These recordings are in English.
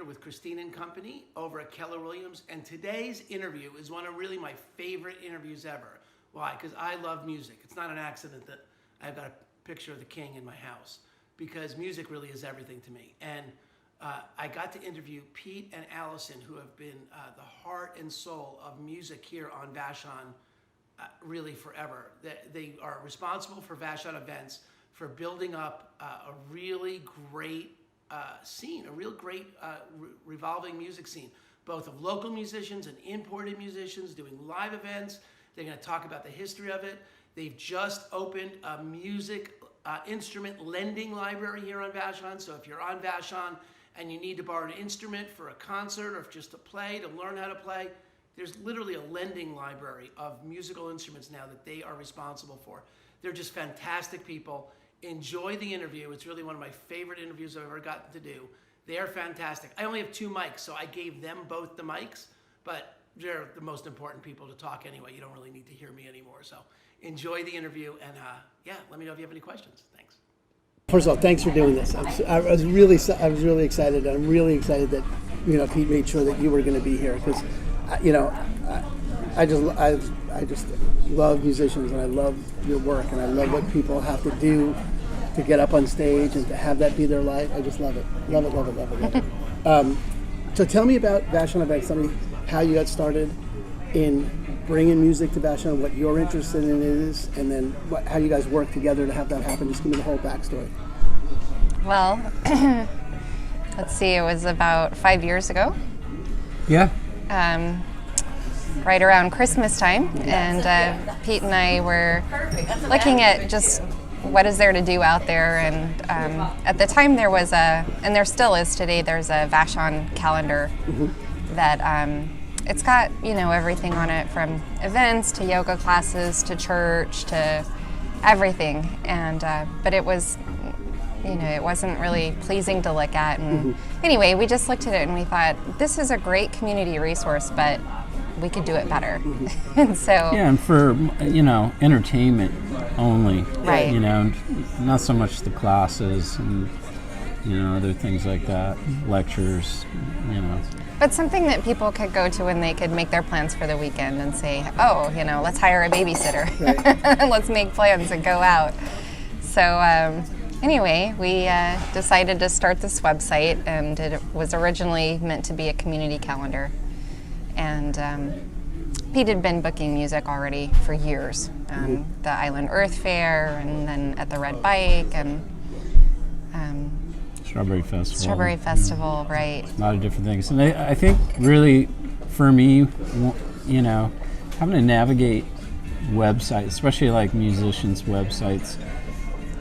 here with Christine and company over at Keller Williams, and today's interview is one of really my favorite interviews ever. Why? Because I love music. It's not an accident that I've got a picture of the king in my house, because music really is everything to me. And I got to interview Pete and Allison, who have been the heart and soul of music here on Vashon really forever. They are responsible for Vashon events, for building up a really great scene, a real great revolving music scene, both of local musicians and imported musicians doing live events. They're going to talk about the history of it. They've just opened a music instrument lending library here on Vashon. So if you're on Vashon and you need to borrow an instrument for a concert or just to play, to learn how to play, there's literally a lending library of musical instruments now that they are responsible for. They're just fantastic people. Enjoy the interview. It's really one of my favorite interviews I've ever gotten to do. They are fantastic. I only have 2 mics, so I gave them both the mics, but they're the most important people to talk anyway. You don't really need to hear me anymore. So enjoy the interview, and yeah, let me know if you have any questions. Thanks. First of all, thanks for doing this. I was really excited. I'm really excited that Pete made sure that you were going to be here, because I just love musicians, and I love your work, and I love what people have to do to get up on stage and to have that be their life. I just love it. Love it. So tell me about Vashon Events. Tell me how you got started in bringing music to Vashon, what you're interested in is, and then how you guys work together to have that happen. Just give me the whole backstory. Well, let's see, it was about 5 years ago. Yeah. Right around Christmas time, and Pete and I were looking at just what is there to do out there, and at the time there was and there still is today, there's a Vashon calendar that it's got everything on it, from events to yoga classes to church to everything, and but it was it wasn't really pleasing to look at, and anyway, we just looked at it and we thought, this is a great community resource, but we could do it better. And so and for entertainment only, right? Not so much the classes and other things like that, lectures, But something that people could go to when they could make their plans for the weekend and say, oh, let's hire a babysitter. Right. Let's make plans and go out. So anyway, we decided to start this website, and it was originally meant to be a community calendar. And Pete had been booking music already for years. The Island Earth Fair, and then at the Red Bike, and Strawberry Festival, right. A lot of different things. And I think really for me, having to navigate websites, especially like musicians' websites,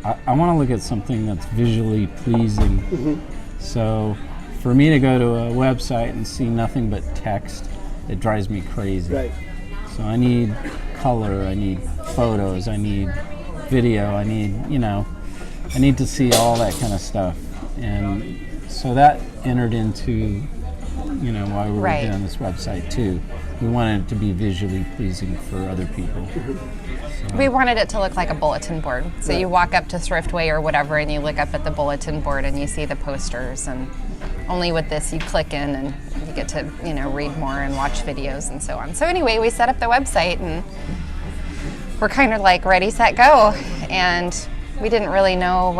I want to look at something that's visually pleasing. So for me to go to a website and see nothing but text, it drives me crazy. Right. So I need color, I need photos, I need video, I need to see all that kind of stuff. And so that entered into, why we were doing this website too. We wanted it to be visually pleasing for other people. So. We wanted it to look like a bulletin board. So you walk up to Thriftway or whatever, and you look up at the bulletin board and you see the posters, and only with this you click in and you get to read more and watch videos and so on. So anyway, we set up the website, and we're kind of like ready, set, go, and we didn't really know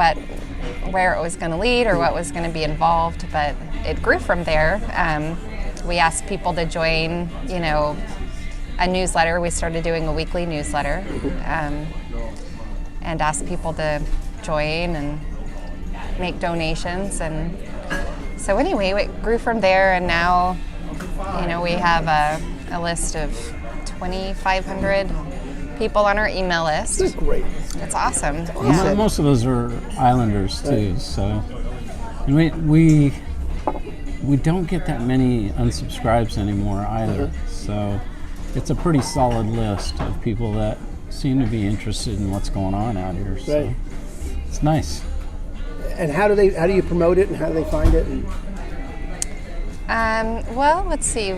where it was going to lead or what was going to be involved, but it grew from there. We asked people to join, a newsletter. We started doing a weekly newsletter, and asked people to join and make donations, and so anyway, it grew from there, and now, we have a list of 2,500 people on our email list. That's great. It's awesome. Yeah. Most of those are Islanders too, so and we don't get that many unsubscribes anymore either. So it's a pretty solid list of people that seem to be interested in what's going on out here. So it's nice. And how do you promote it, and how do they find it? Well, let's see.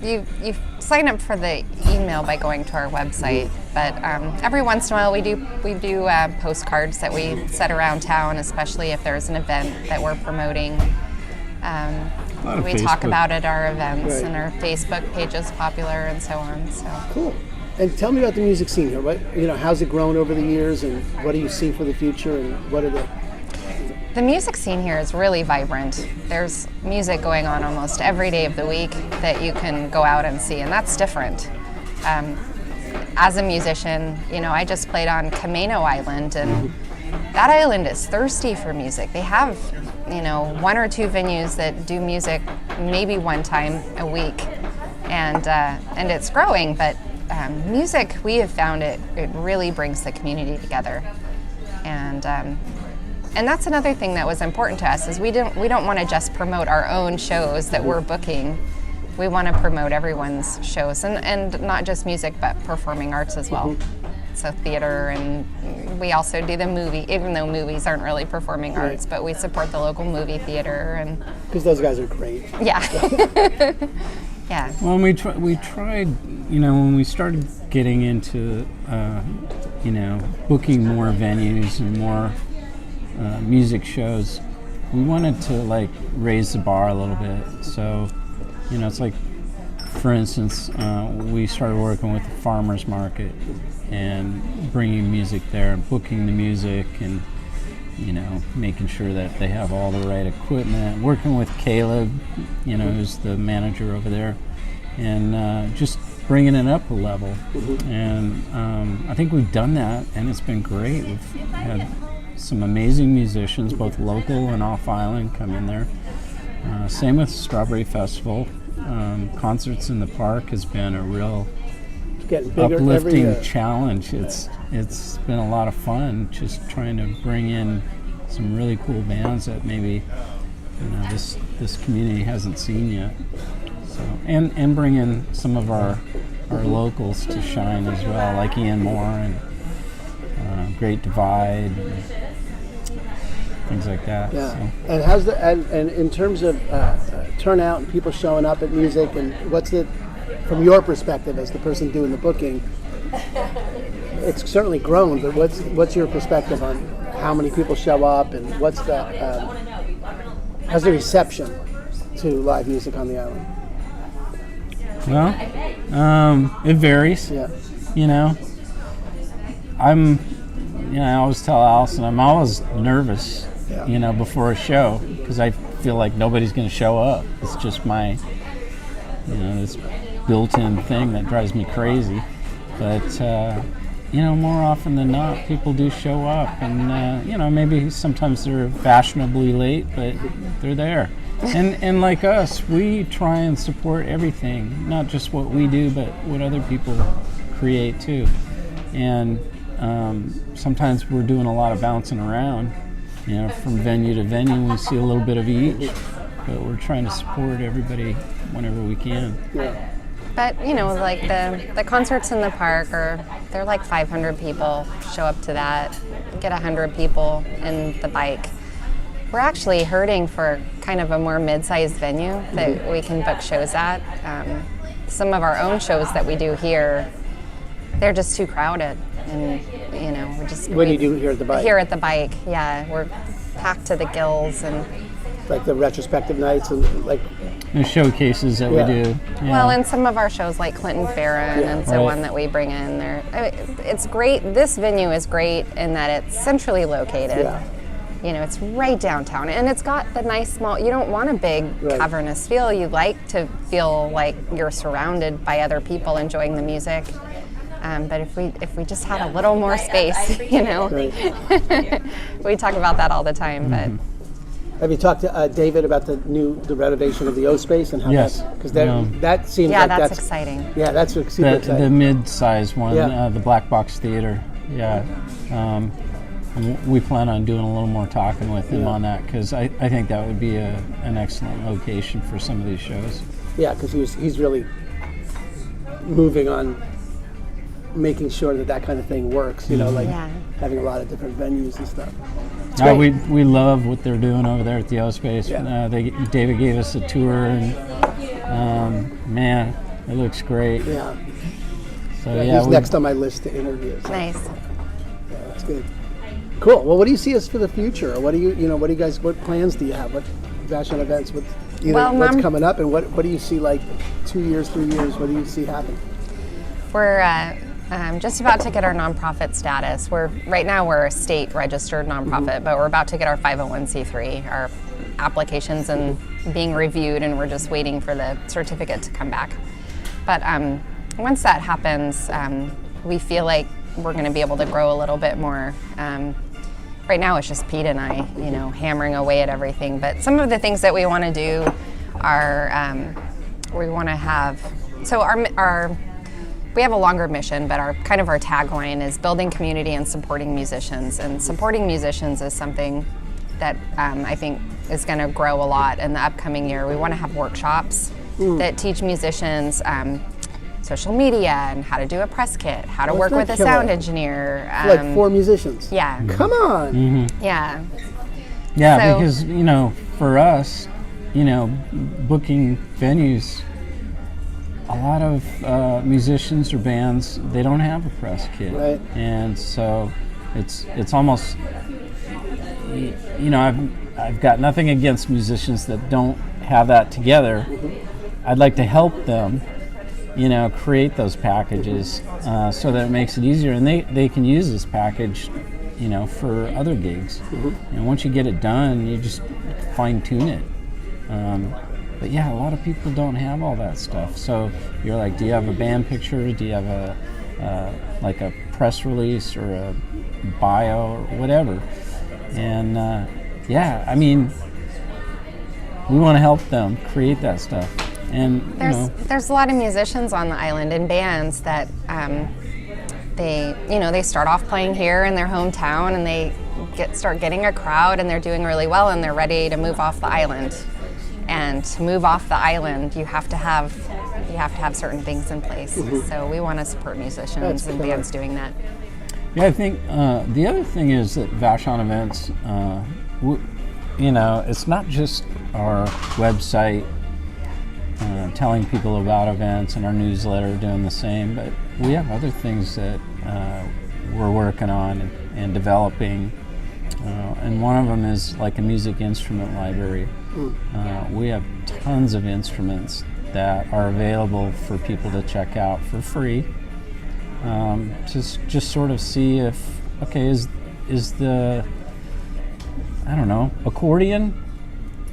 You sign up for the email by going to our website, but every once in a while we do postcards that we set around town, especially if there's an event that we're promoting. lot of We talk Facebook. about it at our events, Right. and our Facebook page is popular, and so on. So. Cool. And tell me about the music scene here. What, how's it grown over the years, and what do you see for the future, and what are The music scene here is really vibrant. There's music going on almost every day of the week that you can go out and see, and that's different. As a musician, I just played on Vashon Island, and that island is thirsty for music. They have, one or two venues that do music maybe one time a week, and it's growing. But music, we have found it really brings the community together, and that's another thing that was important to us is we don't want to just promote our own shows that we're booking. We want to promote everyone's shows, and not just music, but performing arts as well. So theater, and we also do the movie, even though movies aren't really performing arts, but we support the local movie theater, and because those guys are great. yeah. Yeah. Well, we tried, when we started getting into, booking more venues and more music shows, we wanted to raise the bar a little bit. So, it's like, for instance, we started working with the farmers market and bringing music there and booking the music and, making sure that they have all the right equipment, working with Caleb, who's the manager over there, and just bringing it up a level. And I think we've done that, and it's been great. We've had some amazing musicians, both local and off island, come in there. Same with Strawberry Festival. Concerts in the park has been a real Getting bigger uplifting every year. challenge. It's been a lot of fun just trying to bring in some really cool bands that maybe this community hasn't seen yet. So and bring in some of our locals to shine as well, like Ian Moore and Great Divide. And things like that. Yeah. So. And how's and in terms of turnout and people showing up at music, and what's it from your perspective as the person doing the booking? It's certainly grown, but what's your perspective on how many people show up, and how's the reception to live music on the island? Well, it varies. Yeah. I always tell Allison, I'm always nervous, Yeah. Before a show, because I feel like nobody's going to show up. It's just my, this built-in thing that drives me crazy. But, more often than not, people do show up, and, maybe sometimes they're fashionably late, but they're there. And like us, we try and support everything, not just what we do, but what other people create too. And sometimes we're doing a lot of bouncing around, from venue to venue. We see a little bit of each, but we're trying to support everybody whenever we can. Yeah. But like the concerts in the park they're like 500 people show up to that, get 100 people in the bike. We're actually hurting for kind of a more mid-sized venue that we can book shows at. Some of our own shows that we do here, they're just too crowded, and we're just. When you do here at the bike? Here at the bike, yeah, we're packed to the gills, and. Like the retrospective nights and like. The showcases that Yeah. we do. Well, and some of our shows like Clinton Farron and so Right. on that we bring in there. It's great. This venue is great in that it's centrally located. Yeah. It's right downtown, and it's got the nice small. You don't want a big Right. cavernous feel. You like to feel like you're surrounded by other people enjoying the music. But if we just had a little more space, Right. we talk about that all the time. But Have you talked to David about the renovation of the O space and how Yes. because that seems yeah, like that's exciting. Yeah, that's super the exciting. mid-size one, Yeah. the Black Box Theater. Yeah. We plan on doing a little more talking with him on that, because I think that would be an excellent location for some of these shows. Yeah, because he's really moving on making sure that kind of thing works, like Yeah. having a lot of different venues and stuff. It's No, great. we love what they're doing over there at the O Space. Yeah. David gave us a tour, and man, it looks great. Yeah. So He's next on my list to interview. So Nice. that's good. Cool. Well, what do you see as for the future? Or what do you guys, what plans do you have? What Vashon events? What's coming up, and what do you see like 2 years, 3 years? What do you see happen? We're just about to get our nonprofit status. Right now we're a state registered nonprofit, but we're about to get our 501c3. Our applications and being reviewed, and we're just waiting for the certificate to come back. But once that happens, we feel like we're going to be able to grow a little bit more. Right now it's just Pete and I, hammering away at everything. But some of the things that we want to do are we want to have. So we have a longer mission, but our tagline is building community and supporting musicians. And supporting musicians is something that I think is going to grow a lot in the upcoming year. We want to have workshops that teach musicians social media and how to do a press kit, how to work with a sound engineer. Like for musicians? Yeah. Come on. Mm-hmm. Yeah. Yeah, So, because, for us, booking venues, a lot of musicians or bands, they don't have a press kit. Right. And so it's almost, I've got nothing against musicians that don't have that together. I'd like to help them, create those packages so that it makes it easier. And they can use this package, for other gigs. And once you get it done, you just fine tune it. But yeah, a lot of people don't have all that stuff. So you're like, do you have a band picture? Do you have a press release or a bio or whatever? And we want to help them create that stuff. And there's a lot of musicians on the island and bands that they start off playing here in their hometown, and they start getting a crowd, and they're doing really well, and they're ready to move off the island. And to move off the island, you have to have certain things in place. So we want to support musicians and bands doing that. Yeah, I think the other thing is that Vashon Events, it's not just our website telling people about events and our newsletter doing the same, but we have other things that we're working on and developing. And one of them is like a music instrument library. We have tons of instruments that are available for people to check out for free. Just sort of see if, is the, accordion?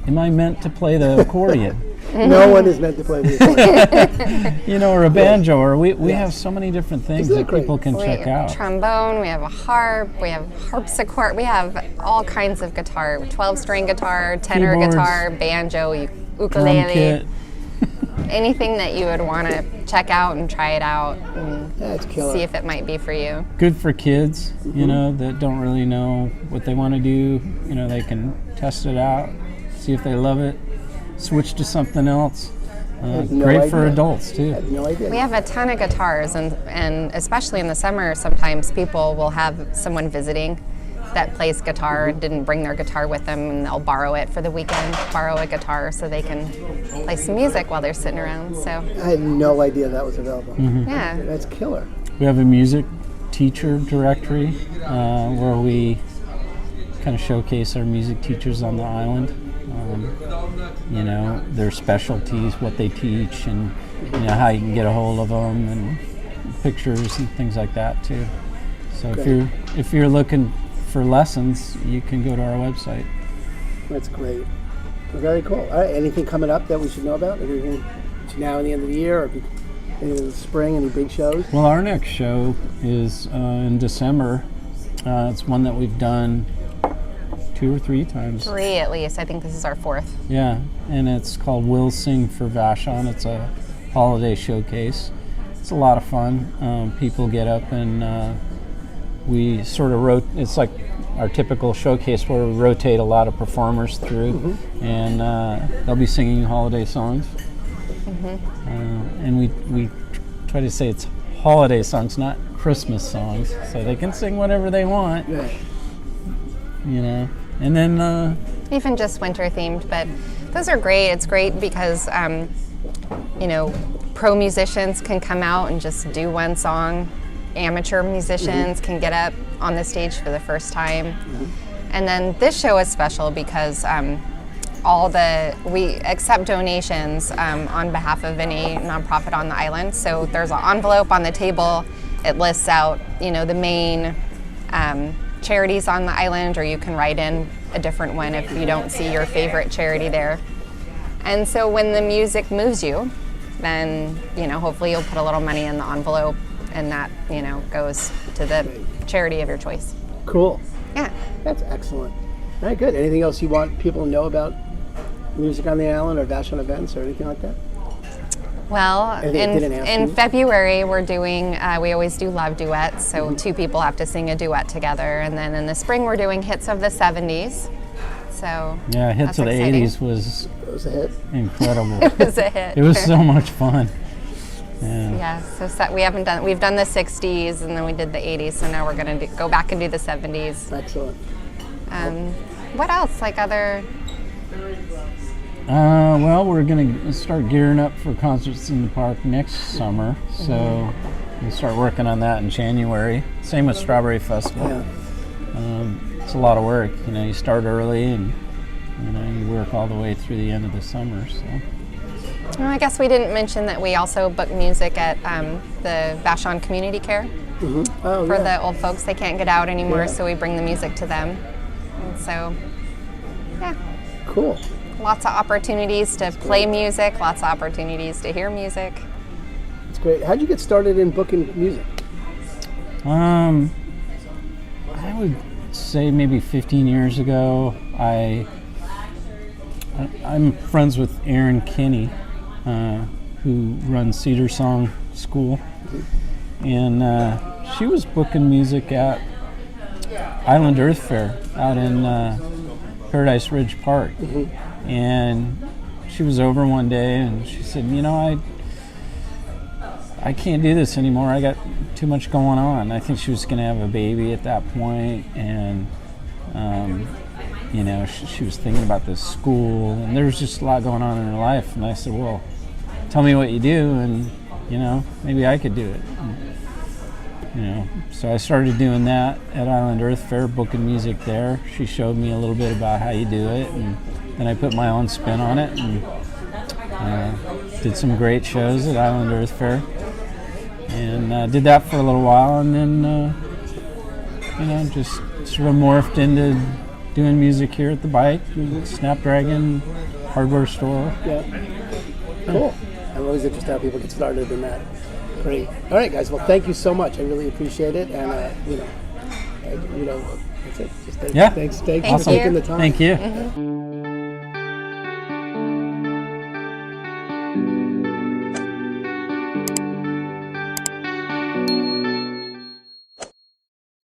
Am I meant to play the accordion? No one is meant to play the accordion. Or a banjo, or we have so many different things that people can check out. Trombone, we have a harp, we have harpsichord, we have all kinds of guitar, 12-string guitar, tenor Keyboards, guitar, banjo, drum ukulele, kit. anything that you would want to check out and try it out and That's killer. see if it might be for you. Good for kids, that don't really know what they want to do. They can test it out, see if they love it, switch to something else. Great for adults too. I had no idea. We have a ton of guitars, and especially in the summer, sometimes people will have someone visiting that plays guitar and didn't bring their guitar with them, and they'll borrow it for the weekend, borrow a guitar so they can play some music while they're sitting around. So I had no idea that was available. yeah. That's killer. We have a music teacher directory where we kind of showcase our music teachers on the island. Their specialties, what they teach, and how you can get a hold of them, and pictures and things like that too. So if you're looking for lessons, you can go to our website. That's great. Very cool. All right, anything coming up that we should know about? Anything now in the end of the year, or in the spring? Any big shows? Well, our next show is in December. It's one that we've done 2 or 3 times. 3 at least. I think this is our 4th. Yeah, and it's called We'll Sing for Vashon. It's a holiday showcase. It's a lot of fun. People get up and we sort of it's like our typical showcase where we rotate a lot of performers through, and they'll be singing holiday songs. And we try to say it's holiday songs, not Christmas songs, so they can sing whatever they want. Yeah. And then Even just winter themed, but those are great. It's great because pro musicians can come out and just do one song. Amateur musicians can get up on the stage for the first time. And then this show is special because we accept donations on behalf of any nonprofit on the island. So there's an envelope on the table. It lists out, the main charities on the island, or you can write in a different one if you don't see your favorite charity there. And so when the music moves you, then, hopefully you'll put a little money in the envelope, and that, goes to the charity of your choice. Cool. Yeah. That's excellent. All right, good. Anything else you want people to know about music on the island or Vashon events or anything like that? Well, in February we're doing, we always do love duets, so two people have to sing a duet together. And then in the spring we're doing hits of the 70s. So yeah, hits of the exciting. 80s was a hit. Incredible. It was a hit. It was so much fun. Yeah. Yeah, so we've done the 60s and then we did the 80s, so now we're going to go back and do the 70s. Excellent. What else, like other? Well, we're going to start gearing up for concerts in the park next summer, so we'll start working on that in January. Same with Strawberry Festival. Yeah. It's a lot of work. You start early and you work all the way through the end of the summer. So. Well, I guess we didn't mention that we also book music at the Vashon Community Care for the old folks. They can't get out anymore, so we bring the music to them. And so, yeah. Cool. Lots of opportunities to play music, lots of opportunities to hear music. That's great. How'd you get started in booking music? I would say maybe 15 years ago. I'm friends with Erin Kinney, who runs Cedar Song School, and she was booking music at Island Earth Fair out in Paradise Ridge Park. And she was over one day and she said, I can't do this anymore. I got too much going on. I think she was going to have a baby at that point, and she was thinking about this school, and there was just a lot going on in her life. And I said, well, tell me what you do, and maybe I could do it. And, so I started doing that at Island Earth Fair, booking music there. She showed me a little bit about how you do it, and then I put my own spin on it and did some great shows at Island Earth Fair, and did that for a little while, and then just sort of morphed into doing music here at the Bike, Snapdragon hardware store. Yeah. Cool. I'm always interested how people get started in that. Great. All right, guys. Well, thank you so much. I really appreciate it, and that's it. Just thanks Thank for taking you. the time. Thank you. Mm-hmm.